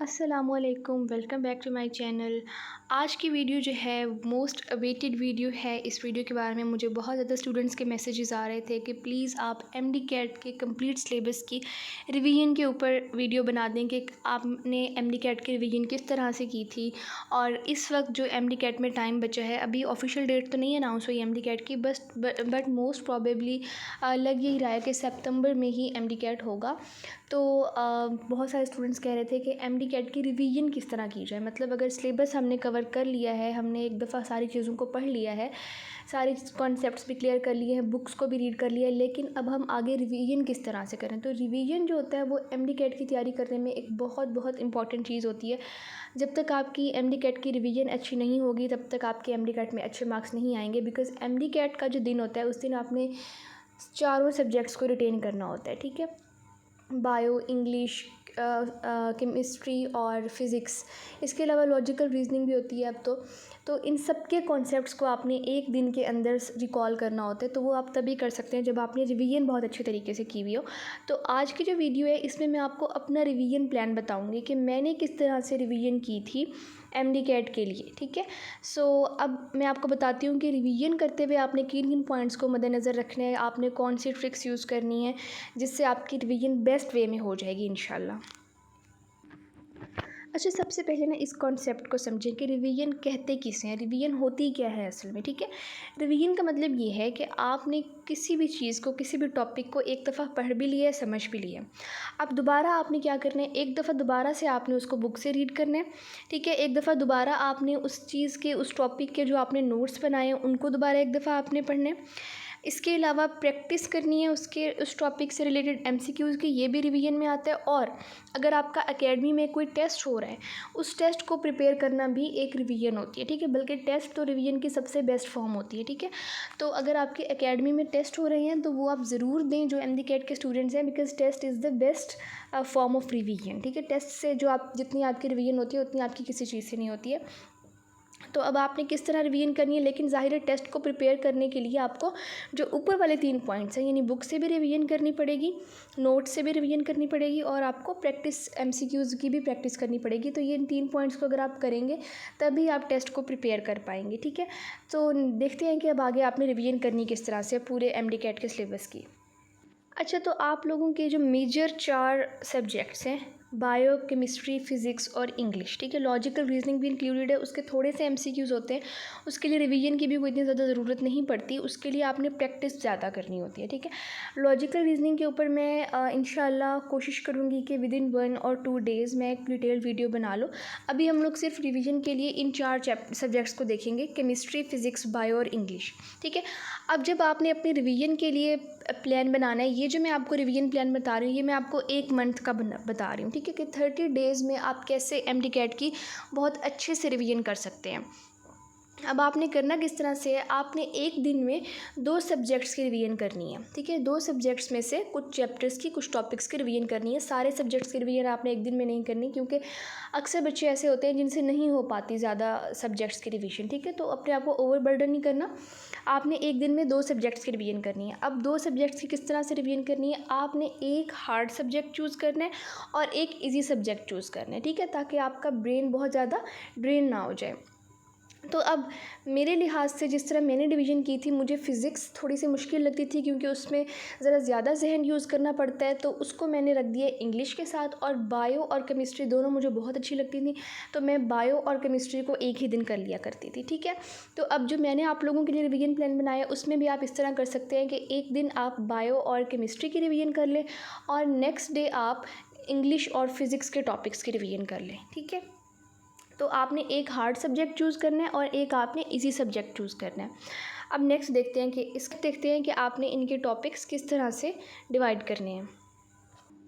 अस्सलामुअलैकुम, welcome back to my channel. आज की वीडियो जो है मोस्ट अवेटेड वीडियो है। इस वीडियो के बारे में मुझे बहुत ज़्यादा स्टूडेंट्स के मैसेजेस आ रहे थे कि प्लीज़ आप एमडी कैट के कंप्लीट सिलेबस की रिवीजन के ऊपर वीडियो बना दें कि आपने एमडी कैट की रिवीजन किस तरह से की थी। और इस वक्त जो एमडी कैट में टाइम बचा है, अभी ऑफिशियल डेट तो नहीं अनाउंस हुई एमडी कैट की, बट मोस्ट प्रॉबेबली लग यही रहा है कि सितंबर में ही एमडी कैट होगा। तो बहुत सारे स्टूडेंट्स कह रहे थे कि एमडी कैट की रिवीजन किस तरह की जाए। मतलब अगर सिलेबस हमने कवर कर लिया है, हमने एक दफ़ा सारी चीज़ों को पढ़ लिया है, सारे कॉन्सेप्ट्स भी क्लियर कर लिए हैं, बुक्स को भी रीड कर लिया है, लेकिन अब हम आगे रिवीजन किस तरह से करें। तो रिवीजन जो होता है वो एमडी कैट की तैयारी करने में एक बहुत बहुत इंपॉर्टेंट चीज़ होती है। जब तक आपकी एमडी कैट की रिवीजन अच्छी नहीं होगी तब तक आपके एमडी कैट में अच्छे मार्क्स नहीं आएंगे। बिकॉज़ एमडी कैट का जो दिन होता है उस दिन आपने चारों सब्जेक्ट्स को रिटेन करना होता है, ठीक है। बायो, इंग्लिश, केमिस्ट्री और फिज़िक्स, इसके अलावा लॉजिकल रीजनिंग भी होती है अब तो इन सब के कॉन्सेप्ट्स को आपने एक दिन के अंदर रिकॉल करना होता है। तो वो आप तभी कर सकते हैं जब आपने रिवीजन बहुत अच्छे तरीके से की हुई हो। तो आज की जो वीडियो है इसमें मैं आपको अपना रिवीजन प्लान बताऊंगी कि मैंने किस तरह से रिवीजन की थी एमडी कैट के लिए, ठीक है। सो अब मैं आपको बताती हूँ कि रिवीजन करते हुए आपने किन किन पॉइंट्स को मद्देनज़र रखना है, आपने कौन सी ट्रिक्स यूज़ करनी है जिससे आपकी रिवीजन बेस्ट वे में हो जाएगी इंशाल्लाह। अच्छा, सबसे पहले ना इस कॉन्सेप्ट को समझें कि रिवीजन कहते किसे हैं, रिवीजन होती क्या है असल में, ठीक है। रिवीजन का मतलब ये है कि आपने किसी भी चीज़ को, किसी भी टॉपिक को एक दफ़ा पढ़ भी लिया है, समझ भी लिया। अब दोबारा आपने क्या करना है, एक दफ़ा दोबारा से आपने उसको बुक से रीड करना है, ठीक है। एक दफ़ा दोबारा आपने उस चीज़ के, उस टॉपिक के जो आपने नोट्स बनाए हैं उनको दोबारा एक दफ़ा आपने पढ़ना है। इसके अलावा प्रैक्टिस करनी है उसके, उस टॉपिक से रिलेटेड एमसीक्यूज़ की, ये भी रिवीजन में आता है। और अगर आपका एकेडमी में कोई टेस्ट हो रहा है, उस टेस्ट को प्रिपेयर करना भी एक रिवीजन होती है, ठीक है। बल्कि टेस्ट तो रिवीजन की सबसे बेस्ट फॉर्म होती है, ठीक है। तो अगर आपके एकेडमी में टेस्ट हो रहे हैं तो वो आप ज़रूर दें जो एमडी कैट के स्टूडेंट्स हैं, because test is the best form of revision, ठीक है। टेस्ट से जो आप, जितनी आपकी रिवीजन होती है उतनी आपकी किसी चीज़ से नहीं होती है। तो अब आपने किस तरह रिवीजन करनी है, लेकिन ज़ाहिर है टेस्ट को प्रिपेयर करने के लिए आपको जो ऊपर वाले 3 पॉइंट्स हैं, यानी बुक से भी रिवीजन करनी पड़ेगी, नोट से भी रिवीजन करनी पड़ेगी और आपको प्रैक्टिस एमसीक्यूज़ की भी प्रैक्टिस करनी पड़ेगी। तो ये 3 पॉइंट्स को अगर आप करेंगे तभी आप टेस्ट को प्रिपेयर कर पाएंगे, ठीक है। तो देखते हैं कि अब आगे आपने रिवीजन करनी किस तरह से पूरे एमडी कैट के सिलेबस की। अच्छा, तो आप लोगों के जो मेजर 4 सब्जेक्ट्स हैं, बायो, केमिस्ट्री, फ़िज़िक्स और इंग्लिश, ठीक है। लॉजिकल रीजनिंग भी इंक्लूडेड है, उसके थोड़े से एमसीक्यूज़ होते हैं, उसके लिए रिवीजन की भी कोई इतनी ज़्यादा ज़रूरत नहीं पड़ती, उसके लिए आपने प्रैक्टिस ज़्यादा करनी होती है, ठीक है। लॉजिकल रीजनिंग के ऊपर मैं इंशाल्लाह कोशिश करूँगी कि विदिन 1 और 2 डेज़ मैं एक डिटेल वीडियो बना लूँ। अभी हम लोग सिर्फ रिवीजन के लिए इन 4 सब्जेक्ट्स को देखेंगे, केमिस्ट्री, फ़िज़िक्स, बायो और इंग्लिश, ठीक है। अब जब आपने अपने रिवीजन के लिए प्लान बनाना है, ये जो मैं आपको रिवीजन प्लान बता रही हूँ ये मैं आपको 1 मंथ का बता रही हूँ, ठीक है, कि 30 डेज़ में आप कैसे एमडी कैट की बहुत अच्छे से रिवीजन कर सकते हैं। अब आपने करना किस तरह से है, आपने एक दिन में 2 सब्जेक्ट्स की रिवीजन करनी है, ठीक है। 2 सब्जेक्ट्स में से कुछ चैप्टर्स की, कुछ टॉपिक्स की रिवीजन करनी है। सारे सब्जेक्ट्स की रिवीजन आपने एक दिन में नहीं करनी, क्योंकि अक्सर बच्चे ऐसे होते हैं जिनसे नहीं हो पाती ज़्यादा सब्जेक्ट्स की रिवीजन, ठीक है। तो अपने आप को ओवरबर्डन नहीं करना, आपने एक दिन में 2 सब्जेक्ट्स की रिवीजन करनी है। अब 2 सब्जेक्ट्स की किस तरह से रिवीजन करनी है, आपने एक हार्ड सब्जेक्ट चूज़ करना है और एक ईजी सब्जेक्ट चूज़ करना है, ठीक है, ताकि आपका ब्रेन बहुत ज़्यादा ड्रेन ना हो जाए। तो अब मेरे लिहाज से जिस तरह मैंने डिवीज़न की थी, मुझे फ़िज़िक्स थोड़ी सी मुश्किल लगती थी क्योंकि उसमें ज़रा ज़्यादा ज़हन यूज़ करना पड़ता है, तो उसको मैंने रख दिया इंग्लिश के साथ। और बायो और केमिस्ट्री दोनों मुझे बहुत अच्छी लगती थी, तो मैं बायो और केमिस्ट्री को एक ही दिन कर लिया करती थी, ठीक है। तो अब जो मैंने आप लोगों के लिए रिवीजन प्लान बनाया उसमें भी आप इस तरह कर सकते हैं कि एक दिन आप बायो और केमिस्ट्री की रिवीजन कर लें और नेक्स्ट डे आप इंग्लिश और फिज़िक्स के टॉपिक्स की रिवीजन कर लें, ठीक है। तो आपने एक हार्ड सब्जेक्ट चूज़ करना है और एक आपने इजी सब्जेक्ट चूज़ करना है। अब नेक्स्ट देखते हैं कि आपने इनके टॉपिक्स किस तरह से डिवाइड करने हैं।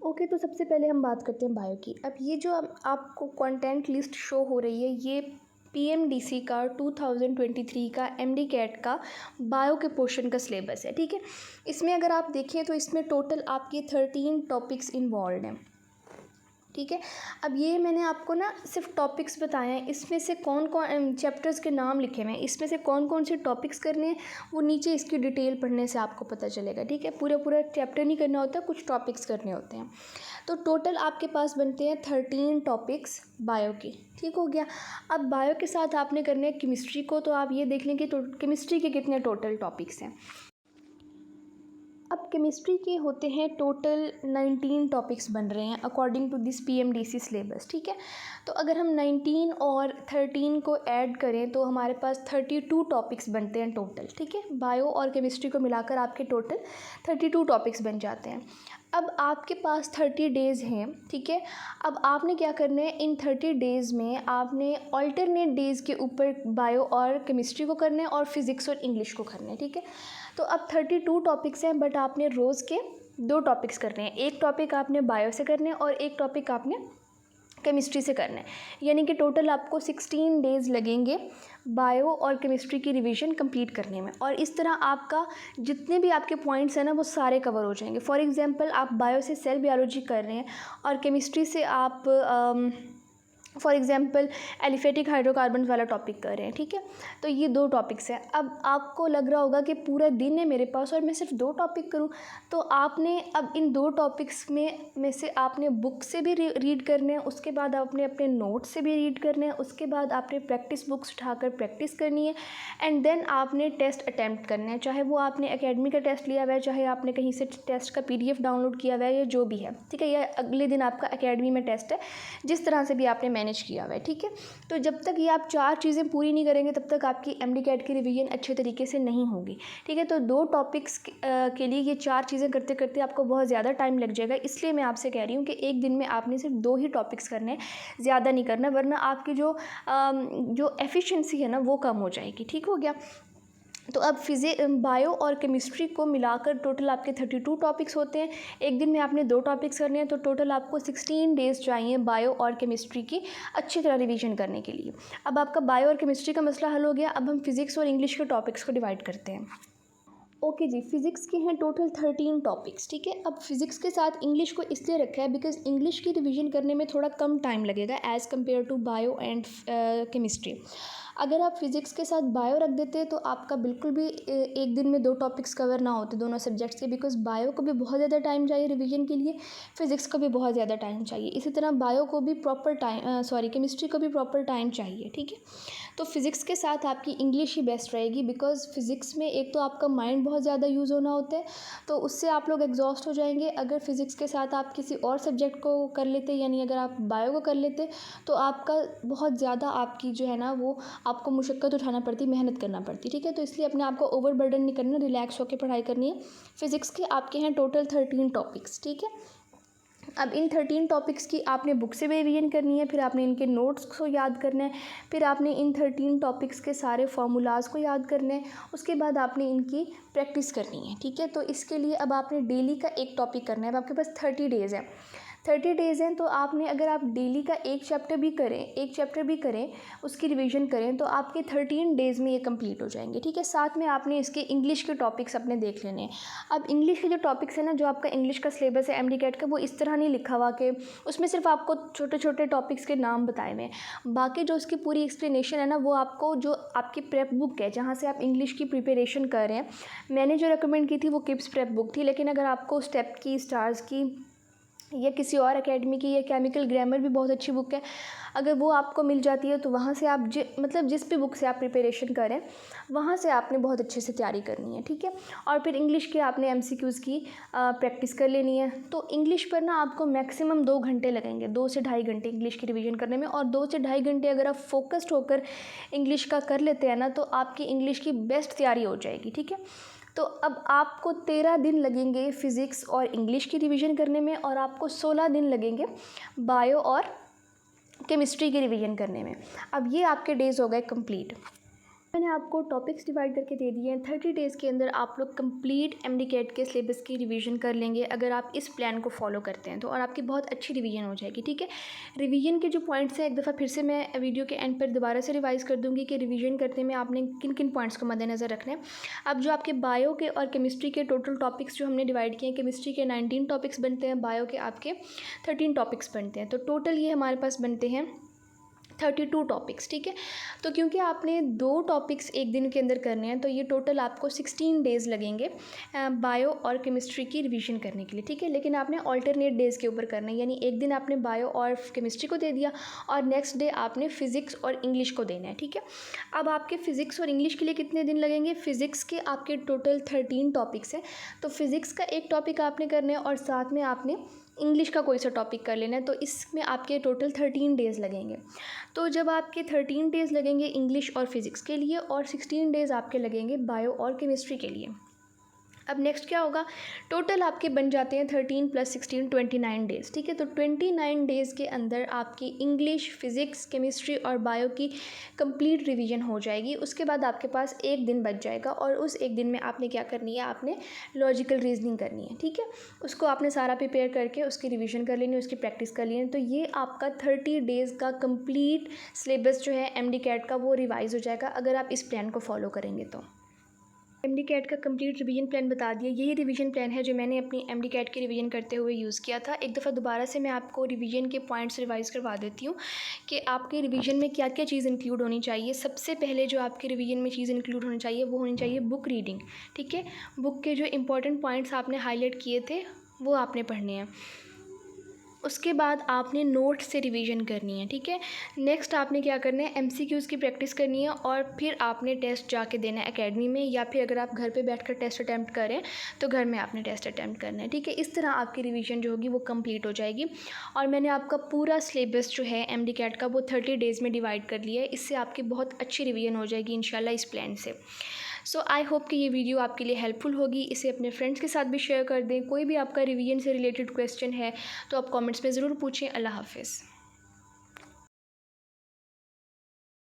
ओके, तो सबसे पहले हम बात करते हैं बायो की। अब ये जो आपको कंटेंट लिस्ट शो हो रही है, ये पीएमडीसी का 2023 का एमडी कैट का बायो के पोर्शन का सिलेबस है, ठीक है। इसमें अगर आप देखें तो इसमें टोटल आपके 13 टॉपिक्स इन्वॉल्व हैं, ठीक है। अब ये मैंने आपको ना सिर्फ टॉपिक्स बताए हैं, इसमें से कौन कौन चैप्टर्स के नाम लिखे हुए हैं, इसमें से कौन कौन से टॉपिक्स करने हैं वो नीचे इसकी डिटेल पढ़ने से आपको पता चलेगा, ठीक है। पूरा पूरा चैप्टर नहीं करना होता, कुछ टॉपिक्स करने होते हैं। तो टोटल आपके पास बनते हैं 13 टॉपिक्स बायो के, ठीक हो गया। अब बायो के साथ आपने करने हैं केमिस्ट्री को, तो आप ये देख लें कि केमिस्ट्री के कितने टोटल टॉपिक्स हैं। अब केमिस्ट्री के होते हैं टोटल 19 टॉपिक्स बन रहे हैं according to this PMDC syllabus, ठीक है। तो अगर हम 19 और 13 को ऐड करें तो हमारे पास 32 टॉपिक्स बनते हैं टोटल, ठीक है। बायो और केमिस्ट्री को मिलाकर आपके टोटल 32 टॉपिक्स बन जाते हैं। अब आपके पास 30 डेज़ हैं, ठीक है। अब आपने क्या करना है, इन 30 डेज़ में आपने अल्टरनेट डेज़ के ऊपर बायो और केमिस्ट्री को करना है और फिज़िक्स और इंग्लिश को करना है, ठीक है। तो अब 32 टॉपिक्स हैं, बट आपने रोज़ के 2 टॉपिक्स करने हैं। एक टॉपिक आपने बायो से करने हैं और एक टॉपिक आपने केमिस्ट्री से करना है, यानी कि टोटल आपको 16 डेज़ लगेंगे बायो और केमिस्ट्री की रिवीजन कंप्लीट करने में। और इस तरह आपका जितने भी आपके पॉइंट्स हैं ना वो सारे कवर हो जाएंगे। फॉर एग्जांपल आप बायो से सेल बायोलॉजी कर रहे हैं और केमिस्ट्री से आप फॉर एग्जांपल एलिफेटिक हाइड्रोकार्बन वाला टॉपिक कर रहे हैं, ठीक है। तो ये 2 टॉपिक्स हैं। अब आपको लग रहा होगा कि पूरा दिन है मेरे पास और मैं सिर्फ 2 टॉपिक करूं, तो आपने अब इन 2 टॉपिक्स में से आपने बुक से भी रीड करने हैं, उसके बाद आपने अपने नोट्स से भी रीड करने हैं, उसके बाद आपने प्रैक्टिस बुक्स उठाकर प्रैक्टिस करनी है, एंड देन आपने टेस्ट अटैम्प्ट करना है। चाहे वो आपने एकेडमी का टेस्ट लिया हुआ है, चाहे आपने कहीं से टेस्ट का PDF डाउनलोड किया हुआ है, या जो भी है, ठीक है। या अगले दिन आपका एकेडमी में टेस्ट है, जिस तरह से भी आपने मैनेज किया हुआ है, ठीक है। तो जब तक ये आप 4 चीज़ें पूरी नहीं करेंगे तब तक आपकी MD-CAT की रिवीजन अच्छे तरीके से नहीं होगी, ठीक है। तो 2 टॉपिक्स के लिए ये 4 चीज़ें करते करते आपको बहुत ज़्यादा टाइम लग जाएगा। इसलिए मैं आपसे कह रही हूँ कि एक दिन में आपने सिर्फ 2 ही टॉपिक्स करने हैं, ज़्यादा नहीं करना, वरना आपकी जो एफिशिएंसी है ना वो कम हो जाएगी, ठीक हो गया। तो अब बायो और केमिस्ट्री को मिलाकर टोटल आपके 32 टॉपिक्स होते हैं। एक दिन में आपने 2 टॉपिक्स करने हैं, तो टोटल आपको 16 डेज़ चाहिए बायो और केमिस्ट्री की अच्छी तरह रिवीजन करने के लिए। अब आपका बायो और केमिस्ट्री का मसला हल हो गया। अब हम फिज़िक्स और इंग्लिश के टॉपिक्स को डिवाइड करते हैं। ओके जी, फिज़िक्स के हैं टोटल 13 टॉपिक्स, ठीक है। अब फिज़िक्स के साथ इंग्लिश को इसलिए रखा है बिकॉज इंग्लिश की रिवीजन करने में थोड़ा कम टाइम लगेगा as compare to bio and chemistry. अगर आप फिज़िक्स के साथ बायो रख देते तो आपका बिल्कुल भी एक दिन में 2 टॉपिक्स कवर ना होते दोनों सब्जेक्ट्स के, बिकॉज बायो को भी बहुत ज़्यादा टाइम चाहिए रिवीजन के लिए, फ़िज़िक्स को भी बहुत ज़्यादा टाइम चाहिए। इसी तरह बायो को भी केमिस्ट्री को भी प्रॉपर टाइम चाहिए, ठीक है। तो फिज़िक्स के साथ आपकी इंग्लिश ही बेस्ट रहेगी, बिकॉज फिज़िक्स में एक तो आपका माइंड बहुत ज़्यादा यूज़ होना होता है, तो उससे आप लोग एग्जॉस्ट हो जाएंगे। अगर फिज़िक्स के साथ आप किसी और सब्जेक्ट को कर लेते, यानी अगर आप बायो को कर लेते, तो आपका बहुत ज़्यादा आपकी जो है ना वो आपको मुशक्क़त उठाना पड़ती, मेहनत करना पड़ती, ठीक है। तो इसलिए अपने आप को ओवर बर्डन नहीं करना, रिलैक्स होकर पढ़ाई करनी है। फ़िज़िक्स के आपके हैं टोटल 13 टॉपिक्स, ठीक है। अब इन 13 टॉपिक्स की आपने बुक से भी रिवीजन करनी है, फिर आपने इनके नोट्स को याद करना है, फिर आपने इन 13 टॉपिक्स के सारे फार्मूलाज को याद करना है, उसके बाद आपने इनकी प्रैक्टिस करनी है, ठीक है। तो इसके लिए अब आपने डेली का एक टॉपिक करना है। अब आपके पास 30 डेज़ है, 30 डेज़ हैं, तो आपने अगर आप डेली का एक चैप्टर भी करें उसकी रिवीजन करें, तो आपके 13 डेज़ में ये कंप्लीट हो जाएंगे, ठीक है। साथ में आपने इसके इंग्लिश के टॉपिक्स अपने देख लेने हैं। अब इंग्लिश के जो टॉपिक्स हैं ना, जो आपका इंग्लिश का सिलेबस है MD-CAT का, वो इस तरह नहीं लिखा हुआ कि उसमें सिर्फ आपको छोटे छोटे टॉपिक्स के नाम बताए हुए हैं। बाकी जो उसकी पूरी एक्सप्लेनेशन है ना, वो आपको जो आपकी प्रेप बुक है जहाँ से आप इंग्लिश की प्रिपरेशन कर रहे हैं, मैंने जो रिकमेंड की थी वो किप्स प्रेप बुक थी, लेकिन अगर आपको स्टेप की, स्टार्स की या किसी और एकेडमी की, या केमिकल ग्रामर भी बहुत अच्छी बुक है, अगर वो आपको मिल जाती है तो वहाँ से आप जिस भी बुक से आप प्रिपरेशन करें वहाँ से आपने बहुत अच्छे से तैयारी करनी है, ठीक है। और फिर इंग्लिश के आपने MCQs की प्रैक्टिस कर लेनी है। तो इंग्लिश पर ना आपको मैक्सिमम 2 घंटे लगेंगे, 2 से ढाई घंटे इंग्लिश की रिवीजन करने में। और 2 से ढाई घंटे अगर आप फोकस्ड होकर इंग्लिश का कर लेते हैं ना, तो आपकी इंग्लिश की बेस्ट तैयारी हो जाएगी, ठीक है। तो अब आपको 13 दिन लगेंगे फ़िज़िक्स और इंग्लिश की रिवीजन करने में, और आपको 16 दिन लगेंगे बायो और केमिस्ट्री की रिवीजन करने में। अब ये आपके डेज़ हो गए कंप्लीट। मैंने आपको टॉपिक्स डिवाइड करके दे दिए हैं। 30 डेज़ के अंदर आप लोग कंप्लीट MD-CAT के सिलेबस की रिवीजन कर लेंगे अगर आप इस प्लान को फॉलो करते हैं तो, और आपकी बहुत अच्छी रिवीजन हो जाएगी। ठीक है, रिवीजन के जो पॉइंट्स हैं एक दफ़ा फिर से मैं वीडियो के एंड पर दोबारा से रिवाइज़ कर दूँगी कि रिवीजन करने में आपने किन किन पॉइंट्स को मद्देनज़र रखना है। अब जो आपके बायो के और केमिस्ट्री के टोटल टॉपिक्स जो हमने डिवाइड किए हैं, केमिस्ट्री के 19 टॉपिक्स बनते हैं, बायो के आपके 13 टॉपिक्स बनते हैं, तो टोटल ये हमारे पास बनते हैं 32 टॉपिक्स। ठीक है, तो क्योंकि आपने 2 टॉपिक्स एक दिन के अंदर करने हैं तो ये टोटल आपको 16 डेज़ लगेंगे बायो और केमिस्ट्री की रिवीजन करने के लिए। ठीक है, लेकिन आपने ऑल्टरनेट डेज़ के ऊपर करना है, यानी एक दिन आपने बायो और केमिस्ट्री को दे दिया और नेक्स्ट डे आपने फ़िज़िक्स और इंग्लिश को देना है। ठीक है, अब आपके फ़िज़िक्स और इंग्लिश के लिए कितने दिन लगेंगे? फ़िज़िक्स के आपके टोटल 13 टॉपिक्स हैं, तो फ़िज़िक्स का एक टॉपिक आपने करना है और साथ में आपने इंग्लिश का कोई सा टॉपिक कर लेना है, तो इसमें आपके टोटल 13 डेज़ लगेंगे। तो जब आपके 13 डेज़ लगेंगे इंग्लिश और फिज़िक्स के लिए और 16 डेज़ आपके लगेंगे बायो और केमिस्ट्री के लिए। अब नेक्स्ट क्या होगा, टोटल आपके बन जाते हैं 13 + 16 29 डेज़। ठीक है, तो 29 डेज़ के अंदर आपकी इंग्लिश, फ़िज़िक्स, केमिस्ट्री और बायो की कंप्लीट रिवीजन हो जाएगी। उसके बाद आपके पास एक दिन बच जाएगा और उस एक दिन में आपने क्या करनी है, आपने लॉजिकल रीजनिंग करनी है। ठीक है, उसको आपने सारा प्रिपेयर करके उसकी रिवीजन कर लेनी है, उसकी प्रैक्टिस कर लेनी है। तो ये आपका 30 डेज़ का कंप्लीट सिलेबस जो है MD-CAT का वो रिवाइज़ हो जाएगा अगर आप इस प्लान को फॉलो करेंगे तो। MD-CAT का कंप्लीट रिवीजन प्लान बता दिया। यही रिवीजन प्लान है जो मैंने अपनी MD-CAT की रिवीजन करते हुए यूज़ किया था। एक दफ़ा दोबारा से मैं आपको रिवीजन के पॉइंट्स रिवाइज़ करवा देती हूँ कि आपके रिवीजन में क्या क्या चीज़ इंक्लूड होनी चाहिए। सबसे पहले जो आपके रिवीजन में चीज़ इंक्लूड होनी चाहिए वो होनी चाहिए बुक रीडिंग। ठीक है, बुक के जो इंपॉर्टेंट पॉइंट्स आपने हाईलाइट किए थे वो आपने पढ़ने हैं। उसके बाद आपने नोट से रिवीजन करनी है। ठीक है, नेक्स्ट आपने क्या करना है, MCQs की प्रैक्टिस करनी है और फिर आपने टेस्ट जाके देना है एकेडमी में, या फिर अगर आप घर पे बैठकर टेस्ट अटैम्प्ट करें तो घर में आपने टेस्ट अटैम्प्ट करना है। ठीक है, इस तरह आपकी रिवीजन जो होगी वो कंप्लीट हो जाएगी और मैंने आपका पूरा सिलेबस जो है MD-CAT का वो 30 डेज़ में डिवाइड कर लिया है। इससे आपकी बहुत अच्छी रिवीजन हो जाएगी इंशाल्लाह इस प्लान से। सो आई होप कि ये वीडियो आपके लिए हेल्पफुल होगी। इसे अपने फ्रेंड्स के साथ भी शेयर कर दें। कोई भी आपका रिवीजन से रिलेटेड क्वेश्चन है तो आप कमेंट्स में ज़रूर पूछें। अल्लाह हाफ़िज़।